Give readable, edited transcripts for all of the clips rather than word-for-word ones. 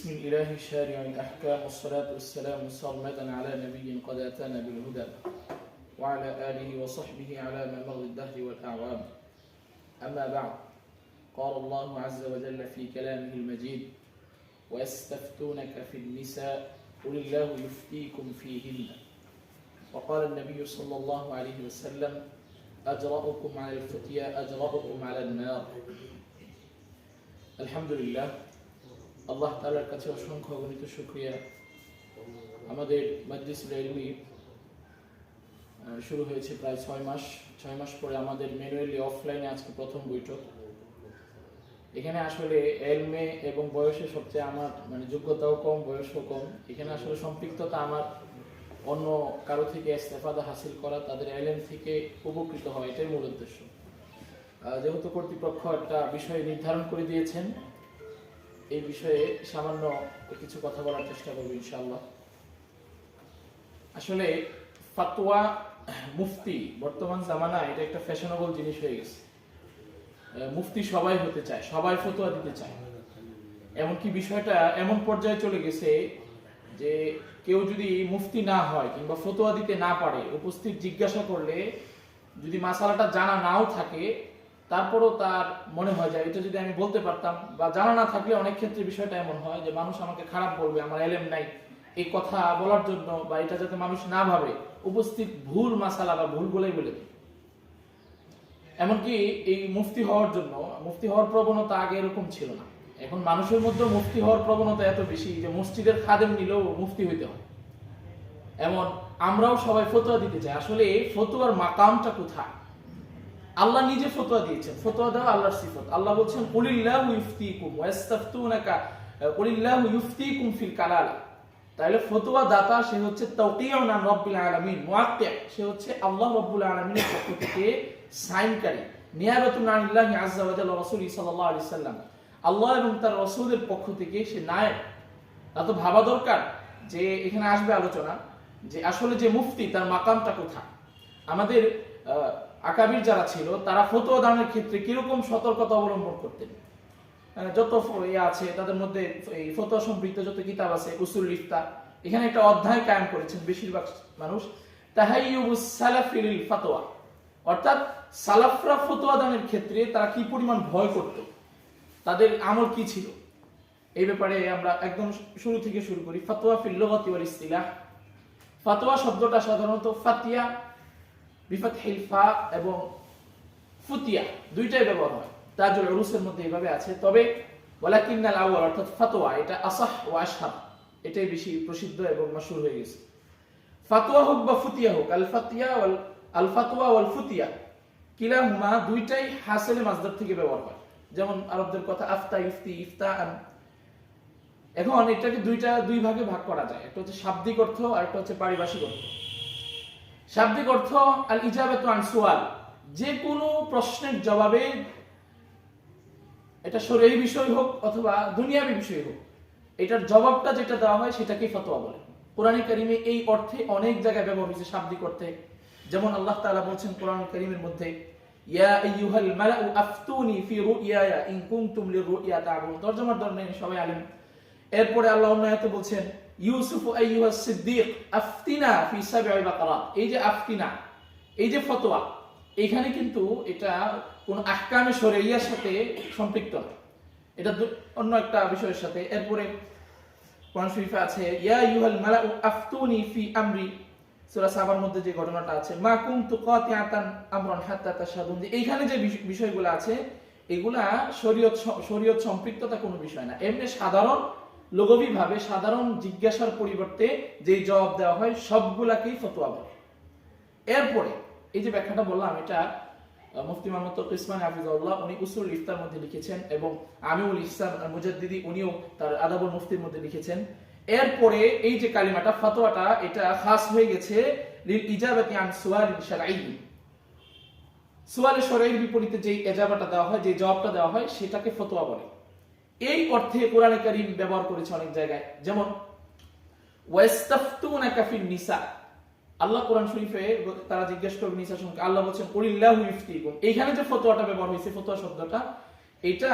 بسم الإله الشارع الأحكام والصلاة والسلام صرمدا على نبي قد أتانا بالهدى وعلى آله وصحبه على ممر الدهر والأعوام. أما بعد، قال الله عز وجل في كلامه المجيد: ويستفتونك في النساء قل الله يفتيكم فيهن. وقال النبي صلى الله عليه وسلم: أجرأكم على الفتيا أجرأكم على النار. الحمد لله, আল্লাহ তাআলার কাছে অসংখ্য অগণিত শুকরিয়া। আমাদের মাজলিসুল ইলমি শুরু হয়েছে প্রায় 6 মাস পরে আমাদের ম্যানুয়ালি অফলাইনে আজকে প্রথম বৈঠক। এখানে আসলে এলমে এবং বয়সে সবচেয়ে আমার যোগ্যতাও কম, বয়সও কম। এখানে আসলে সম্পৃক্ততা আমার অন্য কারো থেকে ইস্তেফাদা হাসিল করা, তাদের এলএম থেকে উপকৃত হয়, এটাই মূল উদ্দেশ্য। যেহেতু কর্তৃপক্ষ একটা বিষয় নির্ধারণ করে দিয়েছেন, এই বিষয়ে সামান্য কিছু কথা বলার চেষ্টা করব ইনশাআল্লাহ। আসলে ফাতোয়া, মুফতি বর্তমান জামানায় এটা একটা ফ্যাশনেবল জিনিস হয়ে গেছে। মুফতি সবাই হতে চায়, সবাই ফতোয়া দিতে চায়। এমনকি বিষয়টা এমন পর্যায়ে চলে গেছে যে কেউ যদি মুফতি না হয় কিংবা ফতোয়া দিতে না পারে, উপস্থিত জিজ্ঞাসা করলে যদি মাসালাটা জানা নাও থাকে, তারপরও তার মনে হয় যে এটা যদি আমি বলতে পারতাম, বা জানা না থাকলে অনেক ক্ষেত্রে বিষয়টা এমন হয় যে মানুষ আমাকে খারাপ বলবে, আমার এলেম নাই, এই কথা বলার জন্য বা এটা যাতে মানুষ না ভাবে উপস্থিত ভুল মাসালা বা ভুল বলেই বলে দেয়। এমনকি এই মুফতি হওয়ার জন্য, মুফতি হওয়ার প্রবণতা আগে এরকম ছিল না। এখন মানুষের মধ্যে মুফতি হওয়ার প্রবণতা এত বেশি যে মসজিদের খাদেম নিলেও মুফতি হইতে হয়। এমন আমরাও সবাই ফতোয়া দিতে চাই। আসলে এই ফতোয়ার মাকামটা কোথায়? আল্লাহ নিজে ফতোয়া দিয়েছেন, ফতোয়া দেওয়া আল্লাহর সিফত। আল্লাহ বলছেন কুলিল্লাহু ইফতিকুম ওয়া ইস্তাফতুনাকা কুলিল্লাহু ইফতিকুম ফিল কালালা। তাহলে ফতোয়া দাতা সে হচ্ছে তাওকিউন আন রাব্বিল আলামিন, মুআক্কি, সে হচ্ছে আল্লাহ রাব্বুল আলামিনের পক্ষ থেকে সাইনকারী, নিয়াবাতুন আনিল্লাহি আযজা ওয়া জাল্লা রাসূলি সাল্লাল্লাহু আলাইহি সাল্লাম, আল্লাহ এবং তার রাসূলের পক্ষ থেকে সে নায়েব। তা তো ভাবা দরকার যে এখানে আসবে আলোচনা যে আসলে যে মুফতি তার মাকামটা কোথায়। আমাদের আকাবির যারা ছিল তারা ফতোয়া দানের ক্ষেত্রে কিরকম সতর্কতা অবলম্বন করতেন। যত আছে তাদের মধ্যে এই ফতোয়া সম্পৃক্ত যত কিতাব আছে, উসুল ইফতা, এখানে একটা অধ্যায় কায়েম করেছেন বেশিরভাগ মানুষ, তাহাইয়ুবুস সালাফি লিল ফাতোয়া, অর্থাৎ সালাফরা ফতোয়া দানের ক্ষেত্রে তারা কি পরিমাণ ভয় করত, তাদের আমল কি ছিল, এই ব্যাপারে আমরা একদম শুরু থেকে শুরু করি। ফাতোয়া ফিল লুগাতি ওয়াল ইসতিলাহ। ফাতোয়া শব্দটা সাধারণত ফাতিয়া বিফাতহিল ফা এবং ফুতিয়া দুইটাই ব্যবহার হয়। তাজুল উরুসের মধ্যে এইভাবে আছে। তবে ওয়ালাকিন্নাল আউয়াল অর্থাৎ ফাতোয়া, এটা আসাহ ওয়া আশহার, এটাই বেশি প্রসিদ্ধ এবং মাশহুর হয়ে গেছে। ফাতোয়া হোক বা ফুতিয়া হোক, আল ফাতোয়া ওয়াল ফুতিয়া কিলাহুমা দুইটাই হাসিলে মাসদার থেকে ব্যবহার হয়। যেমন আরবদের কথা আফতা ইফতি ইফতাআন। এখন এটাকে দুই ভাগে ভাগ করা যায়, একটা হচ্ছে শাব্দিক অর্থ আর একটা হচ্ছে পারিভাষিক অর্থ। শাব্দিক অর্থ আল ইজাবাতু আন সুআল, যে কোনো প্রশ্নের জবাবে, এটা শরঈ বিষয় হোক অথবা দুনিয়াবী বিষয় হোক, এটার জবাবটা যেটা দেওয়া হয় সেটাকেই ফতোয়া বলে। কোরআন কারীমে এই অর্থে অনেক জায়গায় ব্যবহার হয়েছে শাব্দিক অর্থে। যেমন আল্লাহ তাআলা বলছেন কোরআন কারীমের মধ্যে, ইয়া আইয়ুহাল মালাউ আফতুনি ফি রুইয়া ইন কুনতুম লিরুইয়া তা'বুন। তরজমার ধরনের সবাই আলেম। এরপরে আল্লাহ অন্য আয়াতে বলছেন ইউসুফ আইয়ুহাস সিদ্দিক আফতিনা ফি সাবঈ বাকারাত। এই যে আফতিনা, এই যে ফতোয়া, এখানে কিন্তু এটা কোন আহকামে শরঈয়ার সাথে সম্পৃক্ত না, এটা অন্য একটা বিষয়ের সাথে। এরপরে কোরআন শরীফে আছে ইয়া আইয়ুহাল মালাউ আফতুনি ফি আমরি, সূরা সাবার মধ্যে যে ঘটনাটা আছে, মা কুনতু কাতিআতান আমরান হাত্তা তাশহাদুন। এইখানে যে বিষয়গুলো আছে এগুলা শরীয়ত সম্পৃক্ততা কোনো বিষয় না। এমনি সাধারণ লুগাবি ভাবে সাধারণ জিজ্ঞাসার পরিবর্তে যে জবাব দেওয়া হয় সবগুলাকেই ফতোয়া বলে। এরপরে এই যে ব্যাখ্যাটা বললাম, এটা মুফতি মুহাম্মদ তকি উসমানী হাফিজাহুল্লাহ উনি উসুল ইফতার মধ্যে লিখেছেন, এবং আমিউল ইহসান মুজাদ্দিদি উনিও তার আদাবুল মুফতির মধ্যে লিখেছেন। এরপরে এই যে কালিমাটা ফতোয়াটা, এটা খাস হয়ে গেছে লিল ইজাবাতি আন সুআলিন শারঈ। সুআলে শরঈর বিপরীতে যে ইজাবাটা দেওয়া হয়, যে জবাবটা দেওয়া হয়, সেটাকে ফতোয়া বলে। এই অর্থে কোরআনে কারীম ব্যবহার করেছে অনেক জায়গায়। যেমন ওয়াস্তাফতুনাকা ফিন নিসা, আল্লাহ কোরআন শরীফে তারা জিজ্ঞাসা করবে নিসা সম্পর্কে, আল্লাহ বলছেন কুলিল্লাহু ইফতিকুম। এইখানে যে ফতোয়াটা ব্যবহার হয়েছে, ফতোয়া শব্দটা, এটা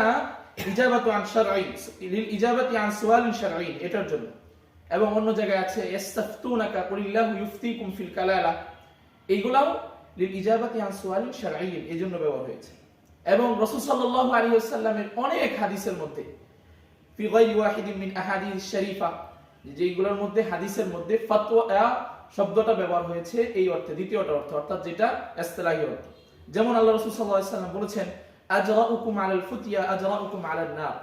ইজাবাতু আন শারঈ, লিল ইজাবাতি আন সুআলিন শারঈ, এটার জন্য। এবং অন্য জায়গায় আছে ইস্তাফতুনাকা কুলিল্লাহু ইফতিকুম ফিল কালালা, এইগুলাও লিল ইজাবাতি আন সুআলিন শারঈ এর জন্য ব্যবহার হয়েছে। এবং রাসূল সাল্লাল্লাহু আলাইহি ওয়াসাল্লামের অনেক হাদিসের মধ্যে ফি গায়রি ওয়াহিদিন মিন আহাদিস শরীফা, যেগুলোর মধ্যে হাদিসের মধ্যে ফাতওয়া শব্দটা ব্যবহার হয়েছে এই অর্থে, দ্বিতীয়টা অর্থ, অর্থাৎ যেটা ইসতিলাহি অর্থ। যেমন আল্লাহ রাসূল সাল্লাল্লাহু আলাইহি ওয়াসাল্লাম বলেছেন আজরাউকুম আলাল ফুতিয়া আজরাউকুম আলান নার।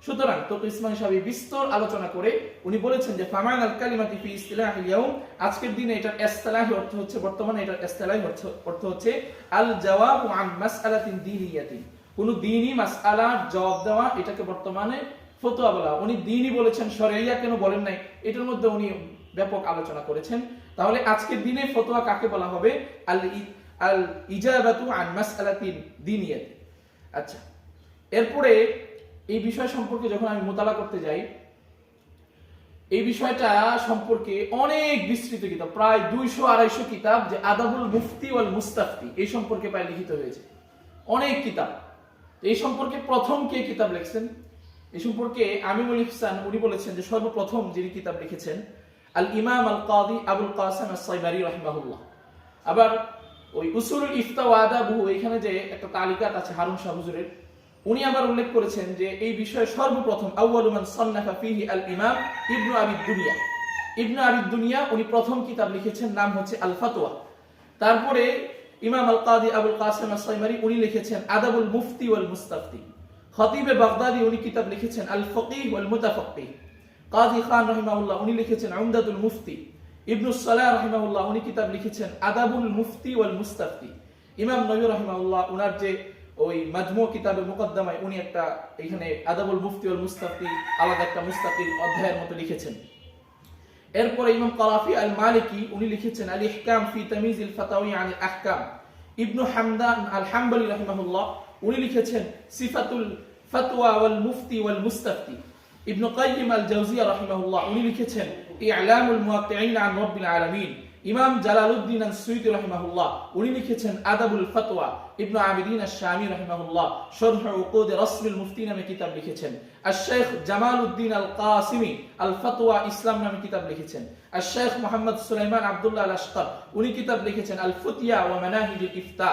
সুতরাং তো ইসমাইল সাহেব বিস্তর আলোচনা করে উনি বলেছেন যে ফামানাল কালিমাতি ফি ইসতিলাহিল ইয়াউম, আজকের দিনে এটার ইসতিলাহি অর্থ হচ্ছে, বর্তমানে এটার ইসতিলাহি অর্থ হচ্ছে আল জাওয়াবু আন মাসআলাতিন দীনিয়াতিন, কোন দ্বীনি মাসআলার জবাব দেওয়া, এটাকে বর্তমানে ফতোয়া বলা। উনি দ্বীনি বলেছেন, শরঈয়া কেন বলেন নাই, এটার মধ্যে উনি ব্যাপক আলোচনা করেছেন। তাহলে আজকের দিনে ফতোয়া কাকে বলা হবে? আল ইজাবাতু আন মাসআলাতিন দীনিয়াতিন। আচ্ছা, এরপরে এই বিষয় সম্পর্কে যখন আমি মোতালা করতে যাই, এই বিষয়টা সম্পর্কে অনেক বিস্তৃত কিতাব, প্রায় 200-250 কিতাব, যে আদাবুল মুফতি ওয়াল মুস্তাফতি এই সম্পর্কে প্রায় লিখিত হয়েছে, অনেক কিতাব। এই সম্পর্কে প্রথম কে কিতাব লিখছেন, এই সম্পর্কে আমিনুল ইহসান উনি বলেছেন যে সর্বপ্রথম যিনি কিতাব লিখেছেন আল ইমাম আল কাদি আবুল কাসিম আস-সাইবারি রাহিমাহুল্লাহ। আবার ওই উসুলুল ইফতা ওয়া আদাবহু, এখানে যে একটা তালিকাত আছে হারুন শাহ হুজুরের, উনি আবার উল্লেখ করেছেন যে এই বিষয়ে সর্বপ্রথম আউয়ালু মান সান্নাফা ফিহি আল ইমাম ইবনু আবিদ দুনিয়া। ইবনু আবিদ দুনিয়া উনি প্রথম কিতাব লিখেছেন, নাম হচ্ছে আল ফাতওয়া। তারপরে ইমাম আল কাদি আবুল কাসিম আস-সাইবারি উনি লিখেছেন আদাবুল মুফতি ওয়াল মুস্তাফতি। খতিবে বাগদাদি উনি কিতাব লিখেছেন আল ফকিহ ওয়াল মুতাফাক্কিহ। কাজী খান রাহিমাহুল্লাহ উনি লিখেছেন উমদাতুল মুফতি। ইবনু সালাহ রাহিমাহুল্লাহ উনি কিতাব লিখেছেন আদাবুল মুফতি ওয়াল মুস্তাফতি। ইমাম নবী রাহিমাহুল্লাহ উনার যে ওই মাজমু কিতাবে মুকদ্দমায় উনি একটা এখানে আদাবুল মুফতি ওয়াল মুস্তাফতি আলাদা একটা মুস্তাকিল অধ্যায়ের মতো লিখেছেন। এরপরে ইমাম কারাফি আল মালিকি উনি লিখেছেন আল ইহকাম ফি তামিজিল ফাতাওয়ি আনিল আহকাম। ইবনু হামদান আল হাম্বলি রাহিমাহুল্লাহ উনি লিখেছেন সিফাতুল ফাতওয়া ওয়াল মুফতি ওয়াল মুস্তাফতি। ইবনু কাইয়িম আল জাওজিয়া রাহিমাহুল্লাহ উনি লিখেছেন ইলামুল মুওয়াক্কিঈন আন রাব্বিল আলামিন। ইমাম জালালউদ্দিন আস-সুয়ুতি রাহিমাহুল্লাহ উনি লিখেছেন আদাবুল ফাতওয়া। ইবনু আবিদিন আশ-শামী রাহিমাহুল্লাহ শরহ উকুদ রাসমিল মুফতি নামে কিতাব লিখেছেন। আশ-শাইখ জামালউদ্দিন আল কাসিমি আল ফাতওয়া ইসলাম নামে কিতাব লিখেছেন। আশ-শাইখ মুহাম্মদ সুলাইমান আব্দুল্লাহ আল আশকার উনি কিতাব লিখেছেন আল ফুতিয়া ওয়া মানাহিজুল ইফতা।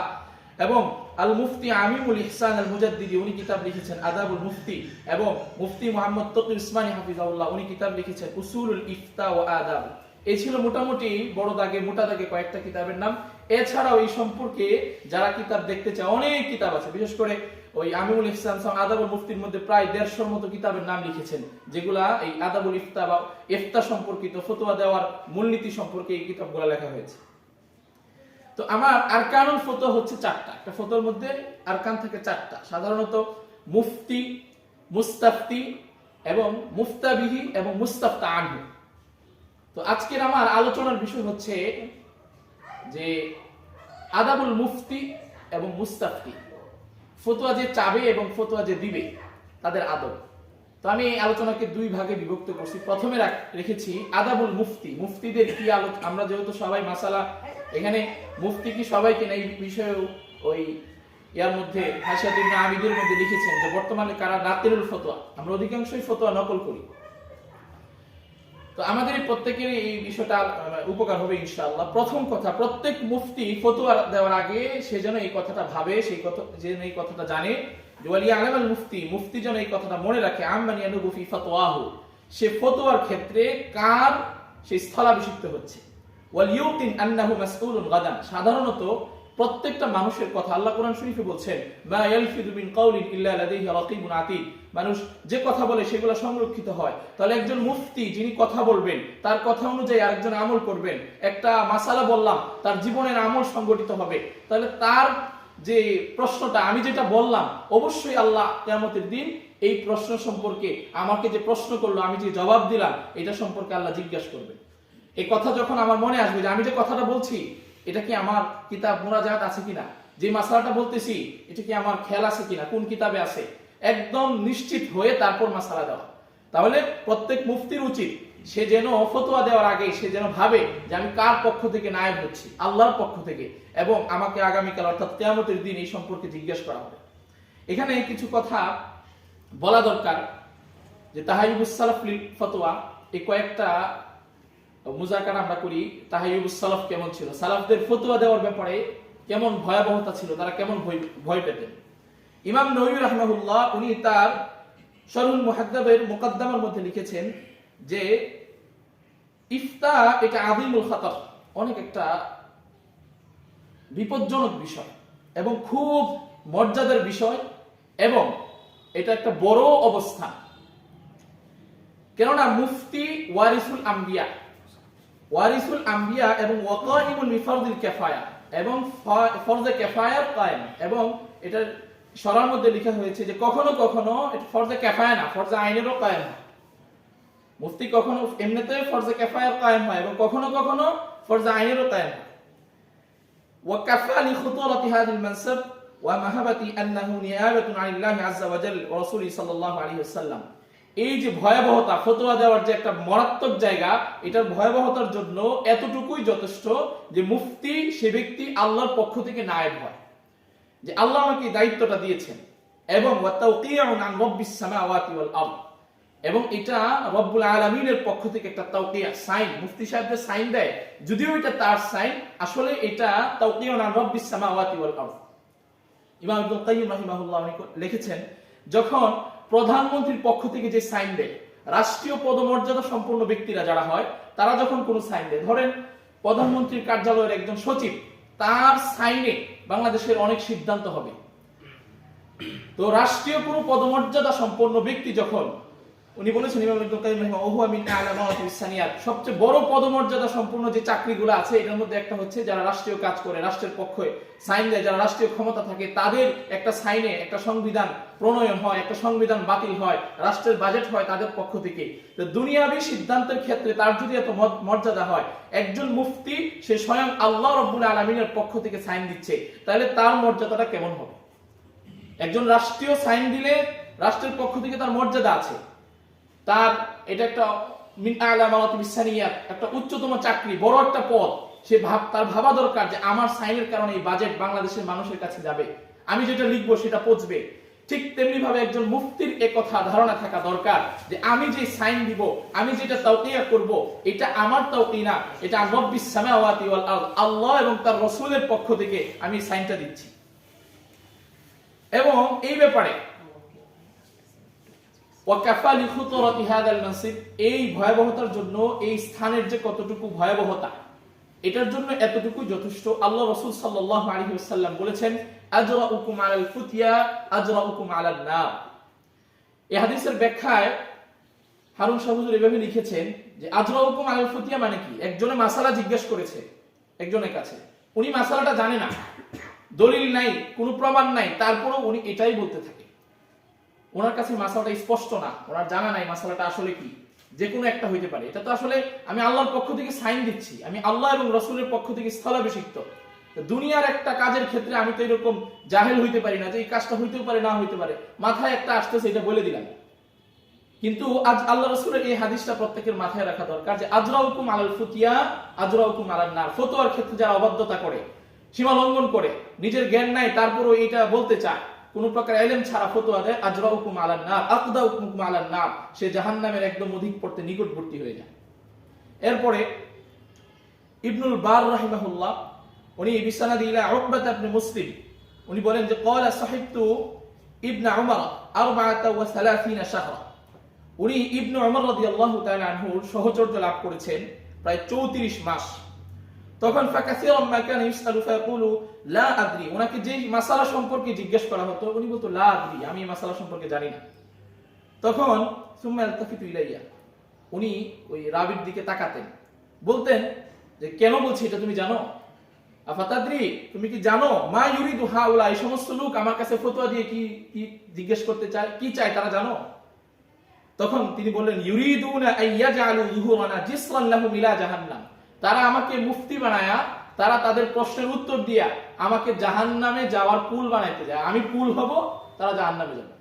এবং আল মুফতি আমিমুল ইহসান আল মুজাদ্দিদি উনি কিতাব লিখেছেন আদাবুল মুফতি। এবং মুফতি মুহাম্মদ তকি উসমানী হাফিজাহুল্লাহ উনি কিতাব লিখেছেন উসুলুল ইফতা ওয়া আদাব। এই ছিল মোটামুটি বড় দাগে মোটা দাগে কয়েকটা কিতাবের নাম। এছাড়াও এই সম্পর্কে যারা কিতাব দেখতে চায় অনেক কিতাব আছে, বিশেষ করে ওই আমিমুল ইহসান আদাবুল মুফতির মধ্যে প্রায় 150-র মতো কিতাবের নাম লিখেছেন, যেগুলা এই আদাবুল ইফতা বা ইফতা সম্পর্কিত ফতোয়া দেওয়ার মূলনীতি সম্পর্কে এই কিতাবগুলো লেখা হয়েছে। তো আমার আরকানুল ফতোয়া হচ্ছে 4টা। একটা ফতোয়ার মধ্যে আরকান থাকে 4টা, সাধারণত মুফতি, মুস্তাফতি এবং মুফতাবিহি এবং মুস্তাফতা আনহু। তো আজকের আমার আলোচনার বিষয় হচ্ছে যে আদাবুল মুফতি এবং মুস্তাফতি, ফতোয়া যে চাবে এবং ফতোয়া যে দিবে তাদের আদব। তো আমি এই আলোচনাকে 2 ভাগে বিভক্ত করছি। প্রথমে রেখেছি আদাবুল মুফতি, মুফতিদের কি আলোচনা। আমরা যেহেতু সবাই মাসালা এখানে মুফতি কি সবাই কিনা এই বিষয়ে ওই ইয়ার মধ্যে হাশিয়াত ইবনে আবিদের মধ্যে লিখেছেন যে বর্তমানে কারা নাকিলুল ফতোয়া, আমরা অধিকাংশই ফতোয়া নকল করি। তো আমাদের প্রত্যেকের এই বিষয়টা উপকার হবে ইনশাআল্লাহ। প্রথম কথা, প্রত্যেক মুফতি ফতোয়া দেওয়ার আগে সে যেন এই কথাটা ভাবে, সেই কথা যেন এই কথাটা জানে যে ওয়ালি আলামাল মুফতি, মুফতি যেন এই কথাটা মনে রাখে আম্মান ইয়ানুবু ফি ফাতওয়াহু, সে ফতোয়ার ক্ষেত্রে কার সে স্থলাভিষিক্ত হচ্ছে। ওয়াল ইউকিন আন্নাহু মাসউলুন গাদান, সাধারণত প্রত্যেকটা মানুষের কথা আল্লাহ কোরআন শরীফে বলছেন মা ইয়ালফিযু মিন কাউলিন ইল্লা লাদাইহি রাকিবুন আতীদ, মানুষ যে কথা বলে সেগুলো সংরক্ষিত হয়। তাহলে একজন মুফতি যিনি কথা বলবেন তার কথা অনুযায়ী আরেকজন আমল করবেন, একটা মাসালা বললাম তার জীবনের আমল সংগঠিত হবে, তাহলে তার যে প্রশ্নটা আমি যেটা বললাম অবশ্যই আল্লাহ কিয়ামতের দিন এই প্রশ্ন সম্পর্কে আমাকে যে প্রশ্ন করলো আমি যে জবাব দিলাম এটা সম্পর্কে আল্লাহ জিজ্ঞাসা করবেন। এই কথা যখন আমার মনে আসবে যে আমি যে কথাটা বলছি এটা কি আমার কিতাব মুরাজাত আছে কিনা, যে মাসালাটা বলতেছি এটা কি আমার খেয়াল আছে কিনা, কোন কিতাবে আছে, একদম নিশ্চিত হয়ে তারপর মাসালা দেওয়া। তাহলে প্রত্যেক মুফতির উচিত সে যেন ফতোয়া দেওয়ার আগে সে যেন ভাবে যে আমি কার পক্ষ থেকে নায়েব হচ্ছি, আল্লাহর পক্ষ থেকে, এবং আমাকে আগামীকাল অর্থাৎ কিয়ামতের দিন এই সম্পর্কে জিজ্ঞেস করা হবে। এখানে কিছু কথা বলা দরকার যে তাহাইয়ুবুস সালাফ লিল ফতোয়া, এই কয়েকটা মুজাকারা আমরা করি। তাহাইয়ুবুস সালাফ কেমন ছিল, সালাফদের ফতোয়া দেওয়ার ব্যাপারে কেমন ভয়াবহতা ছিল, তারা কেমন ভয় পেতেন। ইমাম নববী রাহিমাহুল্লাহ উনি তার শরহুল মুহাদ্দাবের মুকদ্দমার মধ্যে লিখেছেন যে ইফতা এটা আযীমুল খাতার, অনেক একটা বিপজ্জনক বিষয় এবং খুব মর্যাদার বিষয়, এবং এটা একটা বড় অবস্থা। কেননা মুফতি ওয়ারিসুল আম্বিয়া এবং ওয়াকাইমুল বিফরদিল কিফায়া, এবং ফরজে কিফায়ার কায়েম, এবং এটার শরার মধ্যে লেখা হয়েছে যে কখনো কখনো এটা ফরজে কিফায়া না, ফরজে আইনেরও কায়েম হয়। মুফতি কখনো এমনিতে ফরজে কিফায়ার কায়েম হয় এবং কখনো কখনো ফরজে আইনেরও কায়েম হয়। ওয়া কাফা লি খুতুরাতি হাযিল মানসাব ওয়া মাহাবাতি আন্নাহু নিয়াবাতুন আনিল্লাহি আযজা ওয়া জাল ওয়া রাসূলি সাল্লাল্লাহু আলাইহি ওয়াসাল্লাম। এই যে ভয়াবহতা, ফতোয়া দেওয়ার যে একটা মারাত্মক জায়গা, এটার ভয়াবহতার জন্য এতটুকুই যথেষ্ট যে মুফতি সে ব্যক্তি আল্লাহর পক্ষ থেকে নায়েব হয়, যে আল্লাহ আমাকে দায়িত্বটা দিয়েছেন, এবং ওয়া তাওকিয়ুন আন রাব্বিস সামাওয়াতি ওয়াল আরদ, এবং এটা রব্বুল আলামিনের পক্ষ থেকে একটা তাওকিয়া সাইন, মুফতি সাহেব যে সাইন দেয়, যদিও এটা তার সাইন, আসলে এটা তাওকিয়ুন আন রাব্বিস সামাওয়াতি ওয়াল আরদ। ইমাম ইবনুল কাইয়্যিম রাহিমাহুল্লাহ লিখেছেন, যখন প্রধানমন্ত্রীর পক্ষ থেকে যে সাইন দেয়, রাষ্ট্রীয় পদমর্যাদা সম্পন্ন ব্যক্তিরা যারা হয়, তারা যখন কোনো সাইন দেয়, ধরেন প্রধানমন্ত্রীর কার্যালয়ের একজন সচিব, তার সাইনে বাংলাদেশের অনেক সিদ্ধান্ত হবে। তো রাষ্ট্রীয় কোনো পদমর্যাদা সম্পন্ন ব্যক্তি যখন, উনি বলেছেন ইমাম ইবনুল কাইয়্যিম রাহিমাহুল্লাহ, ওহুয়া মিন আলামাতিস সানিয়াত, সবচেয়ে বড় পদমর্যাদা সম্পন্ন যে চাকরিগুলো আছে এটার মধ্যে একটা হচ্ছে যারা রাষ্ট্রীয় কাজ করে, রাষ্ট্রের পক্ষে সাইন দেয়, যারা রাষ্ট্রীয় ক্ষমতা থাকে, তাদের একটা সাইনে একটা সংবিধান প্রণয়ন হয়, একটা সংবিধান বাতিল হয়, রাষ্ট্রের বাজেট হয় তাদের পক্ষ থেকে। তো দুনিয়াবী সিদ্ধান্তের ক্ষেত্রে তার যদি এত মর্যাদা হয়, একজন মুফতি সে স্বয়ং আল্লাহ রাব্বুল আলামিনের পক্ষ থেকে সাইন দিচ্ছে, তাহলে তার মর্যাদাটা কেমন হবে? একজন রাষ্ট্রীয় সাইন দিলে রাষ্ট্রের পক্ষ থেকে তার মর্যাদা আছে, তার এটা একটা মিন আলামাতিস সানিয়াত, একটা উচ্চতম চাকরি, বড় একটা পদ, সে তার ভাবা দরকার যে আমার সাইনের কারণে এই বাজেট বাংলাদেশের মানুষের কাছে যাবে, আমি যেটা লিখবো সেটা পৌঁছবে। ঠিক তেমনি ভাবে একজন মুফতির একথা ধারণা থাকা দরকার যে আমি যে সাইন দিব, আমি যেটা তাওকিয়া করব, এটা আমার তাওকিয়া না, এটা রব্বিস সামাওয়াতি ওয়াল আরদ, আল্লাহ এবং তার রাসূলের পক্ষ থেকে আমি সাইনটা দিচ্ছি। এবং এই ব্যাপারে ওয়াকাফা লি খুতুরাতি হাযাল মানসিব, এই ভয়াবহতার জন্য, এই স্থানের যে কতটুকু ভয়াবহতা, এটার জন্য এতটুকু যথেষ্ট। আল্লাহ রাসূল সাল্লাল্লাহু আলাইহি ওয়াসাল্লাম বলেছেন, আজরাউকুম আলাল ফুতিয়া আজরাউকুম আলান নার। এই হাদিসের ব্যাখ্যায় হারুন শাহ হুজুর এভাবে লিখেছেন যে আজরাউকুম আলাল ফুতিয়া মানে কি? একজনে মাসালা জিজ্ঞেস করেছে একজনের কাছে, উনি মাসালাটা জানে না, দলিল নাই, কোনো প্রমাণ নাই, তারপরেও উনি এটাই বলতে থাকে। ওনার কাছে মাসালাটা স্পষ্ট না, ওনার জানা নাই মাসালাটা আসলে কি, যে কোনো একটা হইতে পারে। এটা তো আসলে আমি আল্লাহর পক্ষ থেকে সাইন দিচ্ছি, আমি আল্লাহ এবং রাসূলের পক্ষ থেকে স্থলাভিষিক্ত। দুনিয়ার একটা কাজের ক্ষেত্রে আমি তো এরকম জাহেল হইতে পারি না যে এই কাজটা হইতেও পারে, না হইতে পারে, মাথায় একটা আসতেছে এটা বলে দিলাম। কিন্তু আজ আল্লাহ রাসূলের এই হাদিসটা প্রত্যেকের মাথায় রাখা দরকার যে আজরাউকুম আলাল ফুতিয়া আজরাউকুম আলান নার। ফতোয়ার ক্ষেত্রে যারা অবাধ্যতা করে, সীমা লঙ্ঘন করে, নিজের জ্ঞান নাই তারপরও এটা বলতে চায়, কোন প্রকার ইলম ছাড়া ফতোয়া দেয়, আজরাউকুম আলান নার আকদাউকুম আলান নার, সে জাহান্নামের একদম অধিক পড়তে নিকটবর্তী হয়ে যায়। এরপরে ইবনুল বার রাহিমাহুল্লাহ উনি বিসানাদি ইলা উকবাত ইবনে মুসলিম উনি বলেন যে ক্বালা সাহিবতু ইবনে উমর 34 শাহরা, উনি ইবনে উমর রাদিয়াল্লাহু তাআলা আনহুর সহচর্য লাভ করেছেন প্রায় 34 মাস। তখন ফাকাসিরাম মা কানা ইসআলু ফায়াকুলু লা আদরি, ওনাকে যে মাসালা সম্পর্কে জিজ্ঞেস করা হতো উনি বলতো লা আদরি, আমি এই মাসালা সম্পর্কে জানি না। তখন সুম্মা আলতাফিতু ইলাইয়া, উনি ওই রাবির দিকে তাকাতেন, বলতেন যে কেন বলছি এটা তুমি জানো? আফাতাদরি, তুমি কি জানো? মা ইউরিদু হাউলা, এই সমস্ত লোক আমার কাছে ফতোয়া দিয়ে কি কি জিজ্ঞেস করতে চায়, কি চায় তারা জানো? তখন তিনি বললেন ইউরিদুনা আইয়াজআলু যুহুরানা জিসরান লাহুম ইলা জাহান্নাম, তারা আমাকে মুফতি বানায়া, তারা তাদের প্রশ্নের উত্তর দিয়া আমাকে জাহান্নামে যাওয়ার পুল বানাইতে যায়, আমি পুল হব, তারা জাহান্নামে যাবে,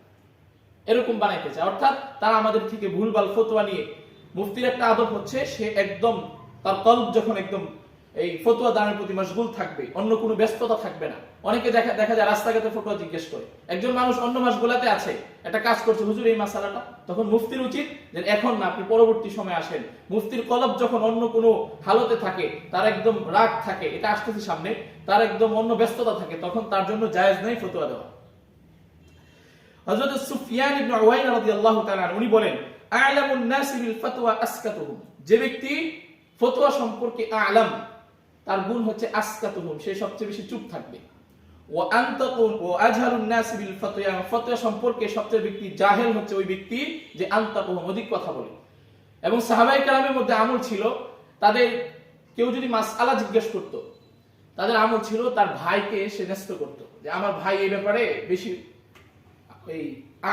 এরকম বানাইতে চায়। অর্থাৎ তারা আমাদের থেকে ভুলভাল ফতোয়া নিয়ে, মুফতির একটা আদব হচ্ছে সে একদম তার কলব যখন একদম এই ফতোয়া দানের প্রতি মশগুল থাকবে, অন্য কোনো ব্যস্ততা থাকবে না। অনেকে দেখা যায় রাস্তাঘাটে ফতোয়া জিজ্ঞেস করে, একজন মানুষ অন্য মাসগুলাতে আছে, একটা কাজ করছে, হুজুর এই মাসালাটা, তখন মুফতির উচিত যে এখন না, আপনি পরবর্তী সময় আসেন। মুফতির কলব যখন অন্য কোনো হালতে থাকে, তার একদম রাগ থাকে, এটা আসতেছে সামনে, তার একদম অন্য ব্যস্ততা থাকে, তখন তার জন্য জায়েজ নাই ফতোয়া দেওয়া। হযরত সুফিয়ান ইবনে উয়াইনা রাদিয়াল্লাহু তাআলা উনি বলেন, আ'লামুন নাসি বিল ফাতওয়া আসকাতুহুম, যে ব্যক্তি ফতোয়া সম্পর্কে আ'লাম, তার গুণ হচ্ছে আসকাতুহুম, সে সবচেয়ে বেশি চুপ থাকবে। ওয়া আনতাকুন ওয়া আজহারুন নাসি বিল ফাতওয়া, ফতোয়া সম্পর্কে সবচেয়ে ব্যক্তি জাহেল হচ্ছে ওই ব্যক্তি যে আনতাকুহুম, অধিক কথা বলে। এবং সাহাবায়ে কেরামের মধ্যে আমল ছিল, তাদের কেউ যদি মাসআলা জিজ্ঞেস করত, তাদের আমল ছিল তার ভাইকে সে ন্যস্ত করত, যে আমার ভাই এই ব্যাপারে বেশি এই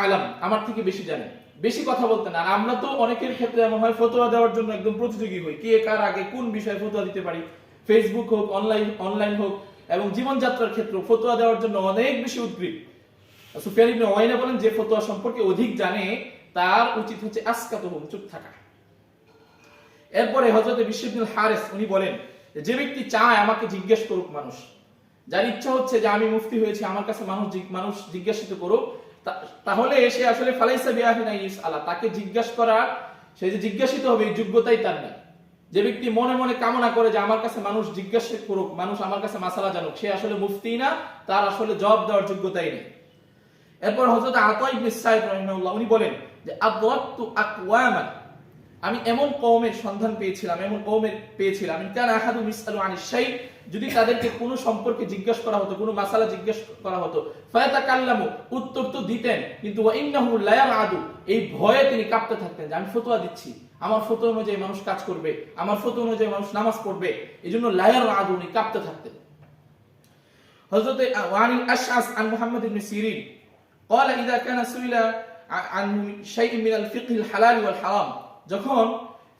আ'লাম, আমার থেকে বেশি জানে, বেশি কথা বলতেন। আর আমরা তো অনেকের ক্ষেত্রে এমন হয়, ফতোয়া দেওয়ার জন্য একদম প্রতিযোগী হই, কে কার আগে কোন বিষয়ে ফতোয়া দিতে পারি। ফেসবুক হোক, অনলাইন হোক, এবং জীবনযাত্রার ক্ষেত্রে ফতোয়া দেওয়ার জন্য অনেক বেশি উদ্গ্রীব। সুফিয়ান ইবনে উয়াইনা বলেন, যে ফতোয়া সম্পর্কে অধিক জানে তার উচিত হচ্ছে আসকাতুহুম, চুপ থাকা। এরপরে হযরত বিশর ইবনে হারিস উনি বলেন, যে ব্যক্তি চায় আমাকে জিজ্ঞেস করুক মানুষ, যার ইচ্ছা হচ্ছে যে আমি মুফতি হয়েছি, আমার কাছে মানুষ জিজ্ঞাসিত করুক, তাহলে সে আসলে ফালাইসা বিআহিনা ইসআলা, তাকে জিজ্ঞাসা করা, সে যে জিজ্ঞাসিত হবে এই যোগ্যতাই তার নেই। যে ব্যক্তি মনে মনে কামনা করে যে আমার কাছে মানুষ জিজ্ঞাসা করুক, মানুষ আমার কাছে মাসালা জানুক, সে আসলে মুফতি না, তার আসলে জবাব দেওয়ার যোগ্যতাই নেই। এরপর হযরত আতা ইবনে সাইদ রাহিমাহুল্লাহ উনি বলেন যে আদরাকতু আকওয়ামান, আমি এমন কওমের সন্ধান পেয়েছিলাম, কানা আহাদু মিসআলু আনিশ শাই, যদি তাদেরকে কোনো সম্পর্কে জিজ্ঞাসা করা হতো, কোনো মাসালা জিজ্ঞাসা করা হতো, ফায়াতাকাল্লামু, উত্তর তো দিতেন, কিন্তু ওয়া ইন্নাহু লা ইয়াআদু, এই ভয়ে তিনি কাঁপতে থাকতেন যে আমি ফতোয়া দিচ্ছি, আমার ফতোয়া অনুযায়ী মানুষ কাজ করবে, আমার ফতোয়া অনুযায়ী মানুষ নামাজ পড়বে, এইজন্য লা ইয়াআদু, উনি কাঁপতে থাকতেন। হযরত ওয়ানিল আশআস আন মুহাম্মদ ইবনে সিরিন قال اذا كان سئل عن شيء من الفقه الحلال والحرام, যখন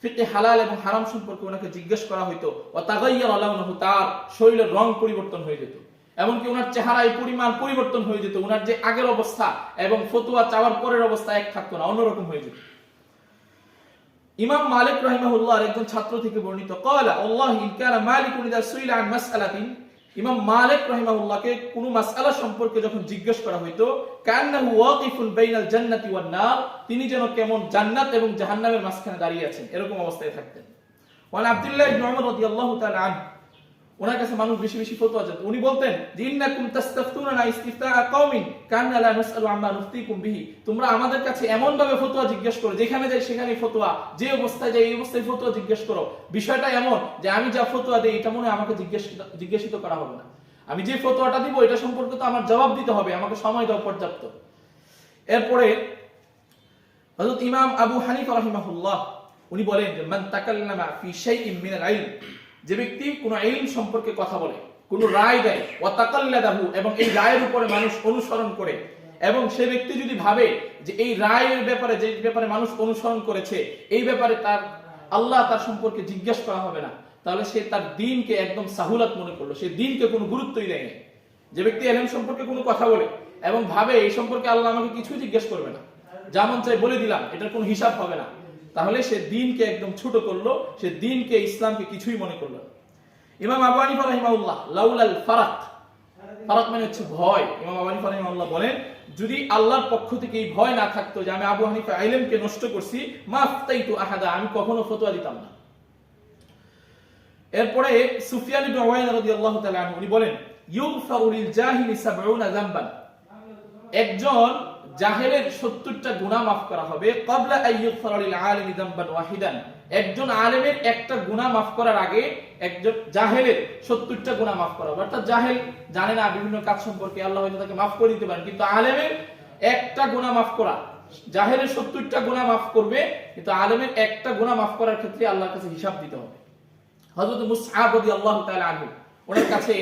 ফিকহে হালাল এবং হারাম সম্পর্কে ওনাকে জিজ্ঞেস করা হইতো, ওয়া তাগায়্যারা লাউনুহু, তার শরীরের রং পরিবর্তন হয়ে যেত, এমনকি ওনার চেহারায় পরিমাণ পরিবর্তন হয়ে যেত, ওনার যে আগের অবস্থা এবং ফতোয়া চাওয়ার পরের অবস্থা এক থাকতো না, অন্যরকম হয়ে যেত। ইমাম মালিক রাহিমাহুল্লাহর একজন ছাত্র থেকে বর্ণিত, ক্বালা আল্লাহি ইন কানা মালিকুন ইযা সুইলা আন মাসআলাতিন, ইমাম মালিক রাহিমাহুল্লাহকে কোন মাসআলা সম্পর্কে যখন জিজ্ঞেস করা হইতো, কান্নাহু ওয়াকিফুন বাইনাল জান্নাতি ওয়ান নার, তিনি যেন কেমন জান্নাত এবং জাহান্নামের মাঝখানে দাঁড়িয়ে আছেন, এরকম অবস্থায় থাকতেন। ওয়ান আব্দুল্লাহ ইবনে উমর রাদিয়াল্লাহু তাআলা আনহু, ওনার কাছে মানুষ বেশি বেশি ফতোয়া চাইতো, উনি বলতেন যে ইন্নাকুম তাস্তাফতুনা ইস্তিফতাআ কওমিন কান্না লা নাসআলু আম্মা নুফতিকুম বিহি, তোমরা আমাদের কাছে এমন ভাবে ফতোয়া জিজ্ঞেস করো, যেখানে যাই সেখানেই ফতোয়া, যে অবস্থায় যাই এই অবস্থায় ফতোয়া জিজ্ঞেস করো, বিষয়টা এমন যে আমি যা ফতোয়া দেই এটা মনে হয় আমাকে জিজ্ঞাসিত করা হবে না, আমি যে ফতোয়াটা দিব এটা সম্পর্কে তো আমার জবাব দিতে হবে, আমাকে সময় দাও পর্যাপ্ত। এরপরে হযরত ইমাম আবু হানিফা রাহিমাহুল্লাহ উনি বলেন যে মান তাকাল্লামা ফি শাইইন মিনাল ইলম, যে ব্যক্তি কোনো ইলম সম্পর্কে কথা বলে, কোনো রায় দেয়, ওয়া তাকাল্লাদাহু, এবং এই রায়ের উপরে মানুষ অনুসরণ করে, এবং সে ব্যক্তি যদি ভাবে যে এই রায়ের ব্যাপারে, যে ব্যাপারে মানুষ অনুসরণ করেছে, এই ব্যাপারে তার আল্লাহ তার সম্পর্কে জিজ্ঞাসা করা হবে না, তাহলে সে তার দ্বীনকে একদম সাহুলাত মনে করলো, সে দ্বীনকে কোনো গুরুত্বই দেয়নি। যে ব্যক্তি ইলম সম্পর্কে কোনো কথা বলে এবং ভাবে এই সম্পর্কে আল্লাহ আমাকে কিছুই জিজ্ঞেস করবে না, যেমন চাই বলে দিলাম, এটার কোনো হিসাব হবে না, তাহলে সে দ্বীনকে একদম ছোট করলো, সে দ্বীনকে, ইসলামকে কিছুই মনে করলো না। ইমাম আবু হানিফা রাহিমাহুল্লাহ লাউলাল ফারাক, ফারাক মানে হচ্ছে ভয়, ইমাম আবু হানিফা রাহিমাহুল্লাহ বলেন যদি আল্লাহর পক্ষ থেকে এই ভয় না থাকতো যে আমি আবু হানিফা ইলমকে নষ্ট করছি, মাফতাইতু আহাদা, আমি কখনো ফতোয়া দিতাম না। এরপরে সুফিয়ান ইবনে উয়াইনা রাদিয়াল্লাহু তাআলা আনহু উনি বলেন, ইউগফারু লিল জাহিলি 70 যামবান, একজন জাহেলের 70টা গুনাহ maaf করা হবে, ক্বাবলা আইয়ুগফারা লিল আলিমি যামবান ওয়াহিদান, একজন আলেমের একটা গুনাহ maaf করার আগে একজন জাহেলের 70টা গুনাহ maaf করা হবে। অর্থাৎ জাহেল জানে না বিভিন্ন কাজ সম্পর্কে, আল্লাহ হয়তো তাকে maaf করে দিতে পারেন, কিন্তু আলেমের একটা গুনাহ maaf করা, জাহেলের 70টা গুনাহ maaf করবে, কিন্তু আলেমের একটা গুনাহ maaf করার ক্ষেত্রে আল্লাহর কাছে হিসাব দিতে হবে। হযরত মুসআব রাদিয়াল্লাহু তাআলা আনহু ওনার কাছে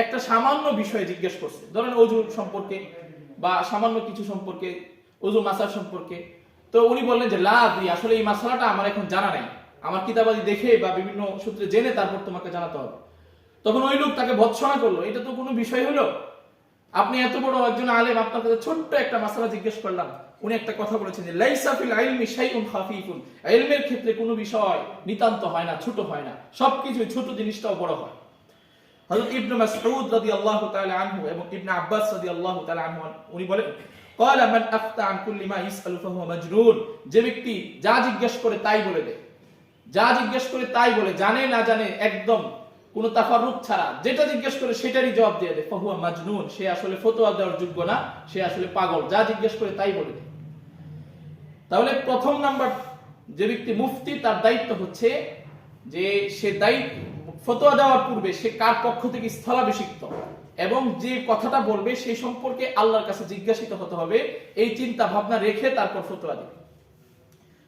একটা সামান্য বিষয় জিজ্ঞেস করছে, ধরেন ওযু সম্পর্কে বা সামান্য কিছু সম্পর্কে, ওযু মাসাল সম্পর্কে, তো উনি বললেন যে লা আদরি, আসলে এই মাসালাটা আমার এখন জানা নাই, আমার কিতাবাদি দেখে বা বিভিন্ন সূত্রে জেনে তারপর তোমাকে জানাতে হবে। তখন ওই লোক তাকে ভৎসনা করলো, এটা তো কোনো বিষয় হলো, আপনি এত বড় একজন আলেম, আপনার কাছে ছোট্ট একটা মাসালা জিজ্ঞেস করলাম, উনি একটা কথা বলেছেন যে লাইসা ফিল ইলমি শাইউন খাফিফুন, ইলমের ক্ষেত্রে কোনো বিষয় নিতান্ত হয় না, ছোট হয় না, সবকিছু ছোট জিনিসটাও বড় হয়। হযরত ইবনে মাসউদ রাদিয়াল্লাহু তাআলা আনহু এবং ইবনে আব্বাস রাদিয়াল্লাহু তাআলা আনহু উনি বলেন ক্বালা মান আফতা আন কুল্লি মা ইসআলু ফাহুয়া মাজনুন, যে ব্যক্তি যা জিজ্ঞেস করে তাই বলে দেয়, যা জিজ্ঞেস করে তাই বলে, জানে না জানে একদম কোনো তাফাররুক ছাড়া যেটা জিজ্ঞেস করে সেটারই জবাব দিয়ে দেয়, ফাহুয়া মাজনুন, সে আসলে ফতোয়া দেওয়ার যোগ্য না, সে আসলে পাগল, যা জিজ্ঞেস করে তাই বলে দেয়। তাহলে প্রথম নাম্বার, যে ব্যক্তি মুফতি তার দায়িত্ব হচ্ছে যে সে ফতোয়া দেওয়ার পূর্বে সে কার পক্ষ থেকে স্থলাভিষিক্ত এবং যে কথাটা বলবে সেই সম্পর্কে আল্লাহর কাছে জিজ্ঞাসিত হতে হবে, এই চিন্তা ভাবনা রেখে তারপর ফতোয়া দিবে।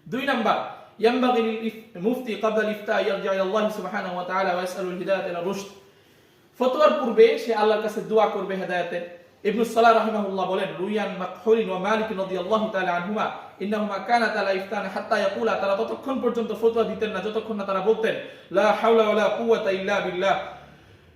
2 নাম্বার, ينبغي للمفتي قبل الافتاء يرجع الى الله سبحانه وتعالى ويسأل الهداية الى الرشد, ফতোয়ার পূর্বে সে আল্লাহর কাছে দোয়া করবে হেদায়েতের। ইবনে সালাহ রাহিমাহুল্লাহ বলেন রুয়ান মাকহুল ওয়া মালিক রাদিয়াল্লাহু তাআলা আনহুমা ইন্নাহুমা কানাতা লা ইফতানা হাত্তা ইয়াকুলা, তারা ততক্ষণ পর্যন্ত ফতোয়া দিতেন না যতক্ষণ না তারা বলতেন লা হাওলা ওয়ালা কুওয়াতা ইল্লা বিল্লাহ।